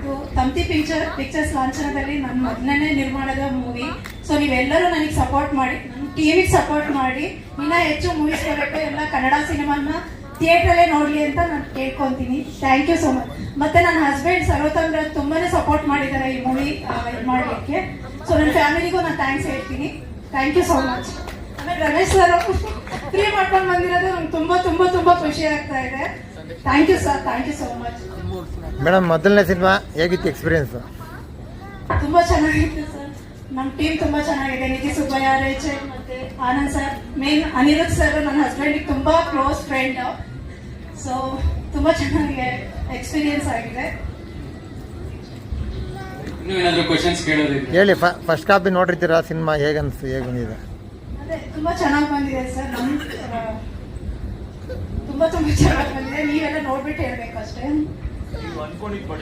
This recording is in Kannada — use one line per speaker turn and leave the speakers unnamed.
ಇದು ತಂತಿ ಪಿಕ್ಚರ್ಸ್ ಲಾಂಛನದಲ್ಲಿ ನನ್ನ ಮೊದಲನೇ ನಿರ್ಮಾಣದ ಮೂವಿ. ಸೊ ನೀವೆಲ್ಲರೂ ನನಗೆ ಸಪೋರ್ಟ್ ಮಾಡಿ, ನನ್ನ ಟಿವಿಗೆ ಸಪೋರ್ಟ್ ಮಾಡಿ, ಇನ್ನೂ ಹೆಚ್ಚು ಮೂವೀಸ್ ಬರಬೇಕು, ಎಲ್ಲ ಕನ್ನಡ ಸಿನಿಮಾನ ಥಿಯೇಟ್ರಲ್ಲೇ ನೋಡಲಿ ಅಂತ ನಾನು ಕೇಳ್ಕೊತೀನಿ. Thank you so much. ಮತ್ತೆ ನನ್ನ ಹಸ್ಬೆಂಡ್ ಸರ್ವತಂದ್ರ ತುಂಬಾನೇ ಸಪೋರ್ಟ್ ಮಾಡಿದ್ದಾರೆ ಈ ಮೂವಿ ಇದು ಮಾಡಲಿಕ್ಕೆ. ಸೊ ನನ್ನ ಫ್ಯಾಮಿಲಿಗೂ ನಾನು ಥ್ಯಾಂಕ್ಸ್ ಹೇಳ್ತೀನಿ. Thank you so much. ಆಮೇಲೆ ರಮೇಶ್ ಸರ್ ಫ್ರೀ ಮಾಡ್ಕೊಂಡು ಬಂದಿರೋದು ನಂಗೆ ತುಂಬಾ ತುಂಬಾ ತುಂಬಾ ಖುಷಿ ಆಗ್ತಾ ಇದೆ. Thank you sir, thank you so much.
Madam, ಮೊದಲನೇ ಸಿನಿಮಾ ಹೇಗಿತ್ತು ಎಕ್ಸ್ಪೀರಿಯನ್ಸ್?
ತುಂಬಾ ಚೆನ್ನಾಗಿತ್ತು ಸರ್. ನಮ್ಮ ಟೀಮ್ ತುಂಬಾ ಚೆನ್ನಾಗಿದೆ. ನಿಧಿ ಸುಬ್ಬಯ್ಯ, ರೇಚಲ್ ಮತ್ತೆ Anand sir, main Aniruddh sir ನನ್ನ ಹಸ್ಬೆಂಡಿಗೆ ತುಂಬಾ ಕ್ಲೋಸ್ ಫ್ರೆಂಡ್. ಸೊ ತುಂಬಾ ಚೆನ್ನಾಗಿ ಎಕ್ಸ್ಪೀರಿಯನ್ಸ್ ಆಗಿದೆ.
ಹೇಳಿ, ಫಸ್ಟ್ ಕಾಪಿ ನೋಡಿರ್ತೀರಾ ಸಿನಿಮಾ, ಹೇಗೆ ಬಂದಿದೆ?
ಅದೇ ತುಂಬಾ ಚೆನ್ನಾಗಿ ಬಂದಿದೆ ಸರ್. ತುಂಬಾ ಚೆನ್ನಾಗಿ ಬಂದಿದೆ. ನೀವೆಲ್ಲ ನೋಡ್ಬಿಟ್ಟು ಹೇಳ್ಬೇಕು ಅಷ್ಟೇ.